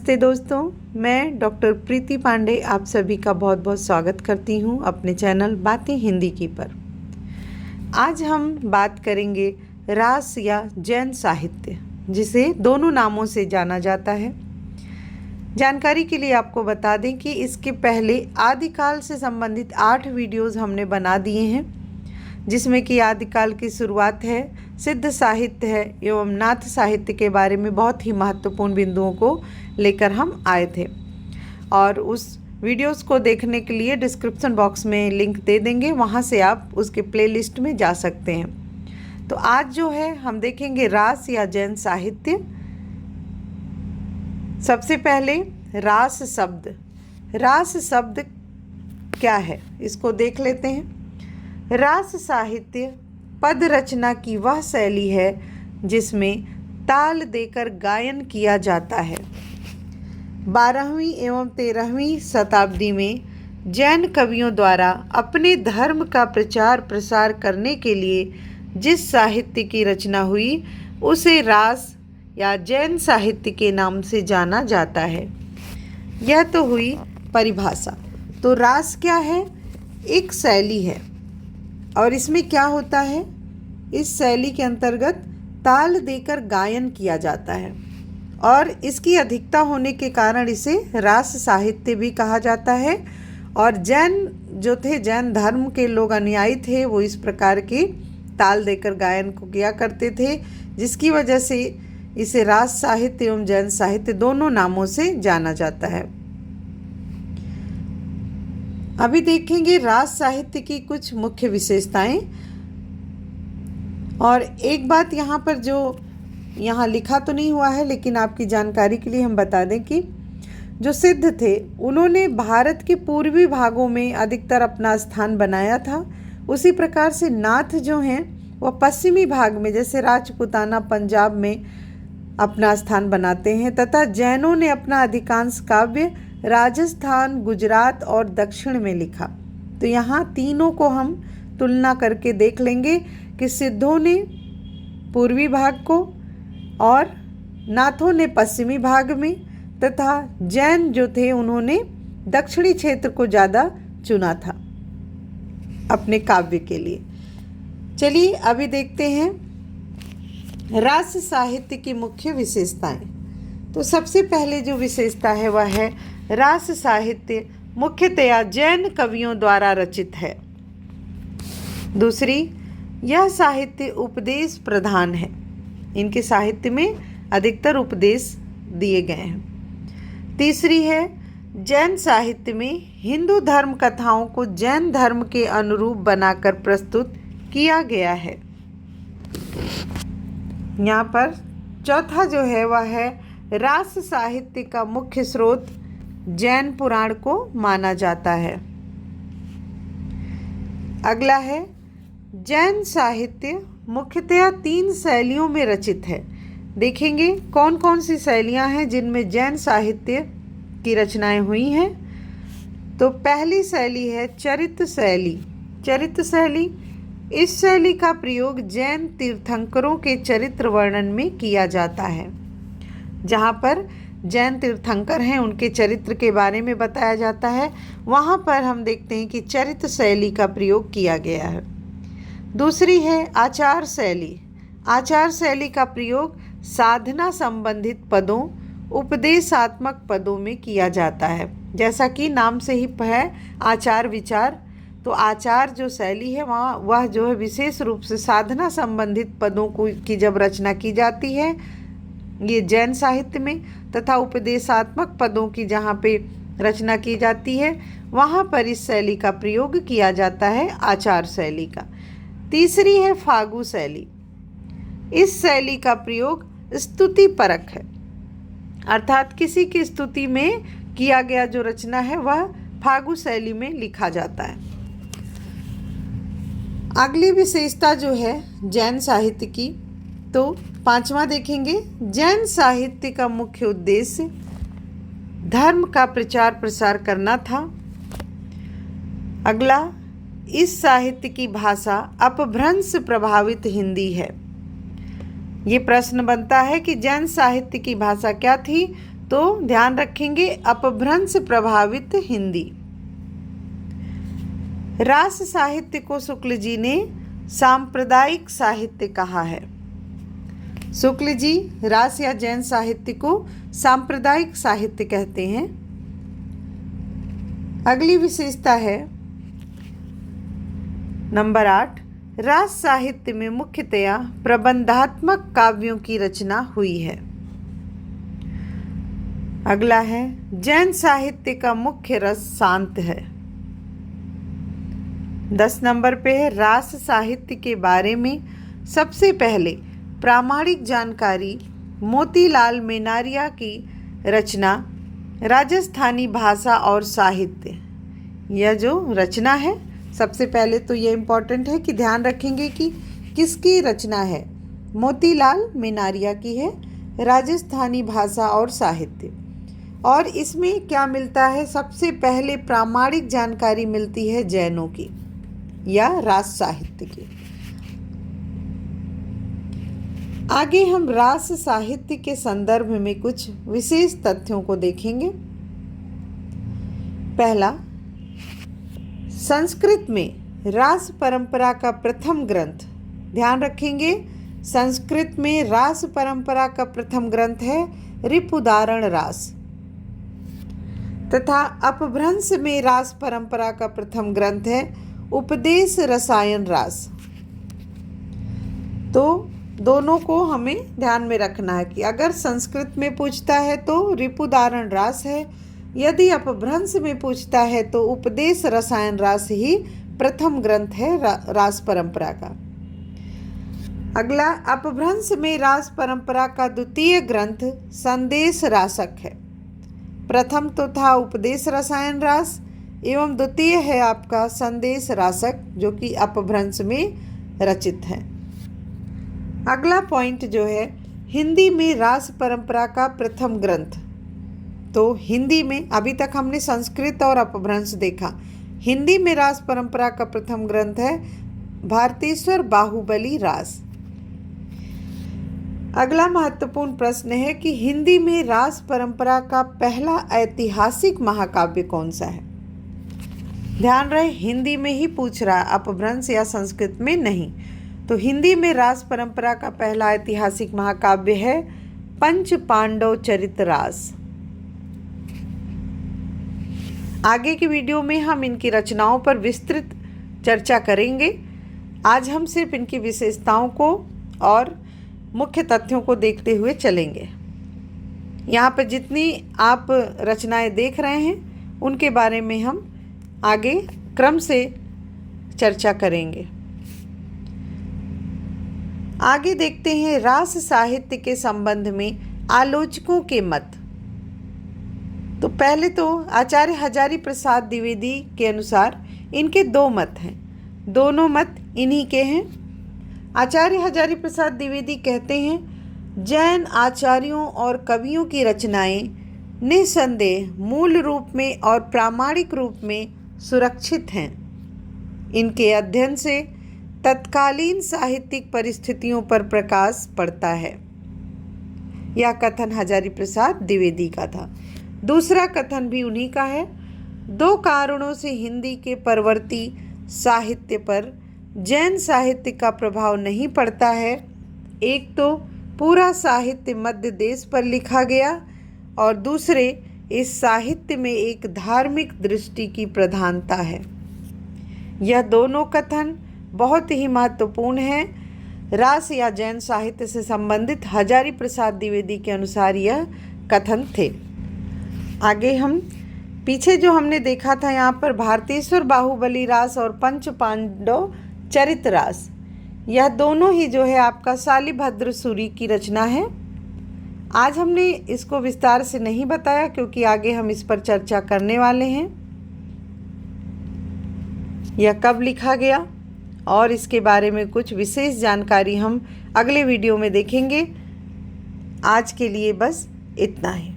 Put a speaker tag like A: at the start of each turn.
A: नमस्ते दोस्तों, मैं डॉक्टर प्रीति पांडे आप सभी का बहुत बहुत स्वागत करती हूं अपने चैनल बातें हिंदी की पर। आज हम बात करेंगे रास या जैन साहित्य, जिसे दोनों नामों से जाना जाता है। जानकारी के लिए आपको बता दें कि इसके पहले आदिकाल से संबंधित 8 वीडियोज़ हमने बना दिए हैं, जिसमें कि आदिकाल की शुरुआत है, सिद्ध साहित्य है एवं नाथ साहित्य के बारे में बहुत ही महत्वपूर्ण बिंदुओं को लेकर हम आए थे। और उस वीडियोस को देखने के लिए डिस्क्रिप्शन बॉक्स में लिंक दे देंगे, वहाँ से आप उसके प्लेलिस्ट में जा सकते हैं। तो आज जो है हम देखेंगे रास या जैन साहित्य। सबसे पहले रास शब्द। रास शब्द क्या है इसको देख लेते हैं। रास साहित्य पद रचना की वह शैली है जिसमें ताल देकर गायन किया जाता है। 12वीं एवं 13वीं शताब्दी में जैन कवियों द्वारा अपने धर्म का प्रचार प्रसार करने के लिए जिस साहित्य की रचना हुई उसे रास या जैन साहित्य के नाम से जाना जाता है। यह तो हुई परिभाषा। तो रास क्या है? एक शैली है और इसमें क्या होता है, इस शैली के अंतर्गत ताल देकर गायन किया जाता है और इसकी अधिकता होने के कारण इसे रास साहित्य भी कहा जाता है। और जैन जो थे, जैन धर्म के लोग अनुयायी थे, वो इस प्रकार के ताल देकर गायन को किया करते थे, जिसकी वजह से इसे रास साहित्य एवं जैन साहित्य दोनों नामों से जाना जाता है। अभी देखेंगे रास साहित्य की कुछ मुख्य विशेषताएं। और एक बात यहाँ पर जो यहाँ लिखा तो नहीं हुआ है, लेकिन आपकी जानकारी के लिए हम बता दें कि जो सिद्ध थे उन्होंने भारत के पूर्वी भागों में अधिकतर अपना स्थान बनाया था। उसी प्रकार से नाथ जो हैं वह पश्चिमी भाग में, जैसे राजपूताना पंजाब में अपना स्थान बनाते हैं, तथा जैनों ने अपना अधिकांश काव्य राजस्थान, गुजरात और दक्षिण में लिखा। तो यहाँ तीनों को हम तुलना करके देख लेंगे कि सिद्धों ने पूर्वी भाग को और नाथों ने पश्चिमी भाग में, तथा जैन जो थे उन्होंने दक्षिणी क्षेत्र को ज़्यादा चुना था अपने काव्य के लिए। चलिए अभी देखते हैं रास साहित्य की मुख्य विशेषताएं। तो सबसे पहले जो विशेषता है वह है रास साहित्य मुख्यतया जैन कवियों द्वारा रचित है। दूसरी, यह साहित्य उपदेश प्रधान है। इनके साहित्य में अधिकतर उपदेश दिए गए हैं। तीसरी है, जैन साहित्य में हिंदू धर्म कथाओं को जैन धर्म के अनुरूप बनाकर प्रस्तुत किया गया है। यहाँ पर चौथा जो है वह है रास साहित्य का मुख्य स्रोत जैन पुराण को माना जाता है। अगला है, जैन साहित्य मुख्यतया 3 शैलियों में रचित है। देखेंगे कौन कौन सी शैलियाँ हैं जिनमें जैन साहित्य की रचनाएं हुई हैं। तो पहली शैली है चरित्र शैली। चरित्र शैली, इस शैली का प्रयोग जैन तीर्थंकरों के चरित्र वर्णन में किया जाता है। जहाँ पर जैन तीर्थंकर हैं उनके चरित्र के बारे में बताया जाता है, वहाँ पर हम देखते हैं कि चरित्र शैली का प्रयोग किया गया है। दूसरी है आचार शैली। आचार शैली का प्रयोग साधना संबंधित पदों, उपदेशात्मक पदों में किया जाता है। जैसा कि नाम से ही है आचार विचार, तो आचार जो शैली है वह जो है विशेष रूप से साधना संबंधित पदों की जब रचना की जाती है ये जैन साहित्य में, तथा उपदेशात्मक पदों की जहाँ पे रचना की जाती है वहाँ पर इस शैली का प्रयोग किया जाता है, आचार शैली का। तीसरी है फागु शैली। इस शैली का प्रयोग स्तुति परक है, अर्थात किसी की स्तुति में किया गया जो रचना है वह फागु शैली में लिखा जाता है। अगली विशेषता जो है जैन साहित्य की, तो 5वां देखेंगे, जैन साहित्य का मुख्य उद्देश्य धर्म का प्रचार प्रसार करना था। अगला, इस साहित्य की भाषा अपभ्रंश प्रभावित हिंदी है। ये प्रश्न बनता है कि जैन साहित्य की भाषा क्या थी, तो ध्यान रखेंगे अपभ्रंश प्रभावित हिंदी। रास साहित्य को शुक्ल जी ने सांप्रदायिक साहित्य कहा है। शुक्ल जी रास या जैन साहित्य को सांप्रदायिक साहित्य कहते हैं। अगली विशेषता है नंबर 8, रास साहित्य में मुख्यतया प्रबंधात्मक काव्यों की रचना हुई है। अगला है जैन साहित्य का मुख्य रस शांत है। 10 नंबर पे है रास साहित्य के बारे में सबसे पहले प्रामाणिक जानकारी मोतीलाल मेनारिया की रचना राजस्थानी भाषा और साहित्य। यह जो रचना है सबसे पहले तो ये इम्पोर्टेंट है कि ध्यान रखेंगे कि किसकी रचना है। मोतीलाल मेनारिया की है, राजस्थानी भाषा और साहित्य। और इसमें क्या मिलता है, सबसे पहले प्रामाणिक जानकारी मिलती है जैनों की या रास साहित्य की। आगे हम रास साहित्य के संदर्भ में कुछ विशेष तथ्यों को देखेंगे। पहला, संस्कृत में रास परंपरा का प्रथम ग्रंथ, ध्यान रखेंगे संस्कृत में रास परंपरा का प्रथम ग्रंथ है रिपुदारण रास, तथा अपभ्रंश में रास परंपरा का प्रथम ग्रंथ है उपदेश रसायन रास। तो दोनों को हमें ध्यान में रखना है कि अगर संस्कृत में पूछता है तो रिपुदारण रास है, यदि अपभ्रंश में पूछता है तो उपदेश रसायन रास ही प्रथम ग्रंथ है रास परंपरा का। अगला, अपभ्रंश में रास परंपरा का द्वितीय ग्रंथ संदेश रासक है। प्रथम तो था उपदेश रसायन रास एवं द्वितीय है आपका संदेश रासक, जो कि अपभ्रंश में रचित है। अगला पॉइंट जो है हिंदी में रास परंपरा का प्रथम ग्रंथ, तो हिंदी में अभी तक हमने संस्कृत और अपभ्रंश देखा, हिंदी में रास परंपरा का प्रथम ग्रंथ है भारतेश्वर बाहुबली रास। अगला महत्वपूर्ण प्रश्न है कि हिंदी में रास परंपरा का पहला ऐतिहासिक महाकाव्य कौन सा है। ध्यान रहे हिंदी में ही पूछ रहा, अपभ्रंश या संस्कृत में नहीं। तो हिंदी में रास परंपरा का पहला ऐतिहासिक महाकाव्य है पंच पांडव चरित रास। आगे की वीडियो में हम इनकी रचनाओं पर विस्तृत चर्चा करेंगे। आज हम सिर्फ इनकी विशेषताओं को और मुख्य तथ्यों को देखते हुए चलेंगे। यहाँ पर जितनी आप रचनाएं देख रहे हैं उनके बारे में हम आगे क्रम से चर्चा करेंगे। आगे देखते हैं रास साहित्य के संबंध में आलोचकों के मत। तो पहले तो आचार्य हजारी प्रसाद द्विवेदी के अनुसार इनके 2 मत हैं, दोनों मत इन्हीं के हैं। आचार्य हजारी प्रसाद द्विवेदी कहते हैं जैन आचार्यों और कवियों की रचनाएं निसंदेह मूल रूप में और प्रामाणिक रूप में सुरक्षित हैं। इनके अध्ययन से तत्कालीन साहित्यिक परिस्थितियों पर प्रकाश पड़ता है। यह कथन हजारी प्रसाद द्विवेदी का था। दूसरा कथन भी उन्हीं का है। 2 कारणों से हिंदी के परवर्ती साहित्य पर जैन साहित्य का प्रभाव नहीं पड़ता है। एक तो पूरा साहित्य मध्य देश पर लिखा गया और दूसरे इस साहित्य में एक धार्मिक दृष्टि की प्रधानता है। यह दोनों कथन बहुत ही महत्वपूर्ण है। रास या जैन साहित्य से संबंधित हजारी प्रसाद द्विवेदी के अनुसार यह कथन थे। आगे हम पीछे जो हमने देखा था यहाँ पर भारतेश्वर बाहुबली रास और पंच पांडव चरित रास, यह दोनों ही जो है आपका शालिभद्र सूरी की रचना है। आज हमने इसको विस्तार से नहीं बताया क्योंकि आगे हम इस पर चर्चा करने वाले हैं। यह कब लिखा गया और इसके बारे में कुछ विशेष जानकारी हम अगले वीडियो में देखेंगे। आज के लिए बस इतना ही।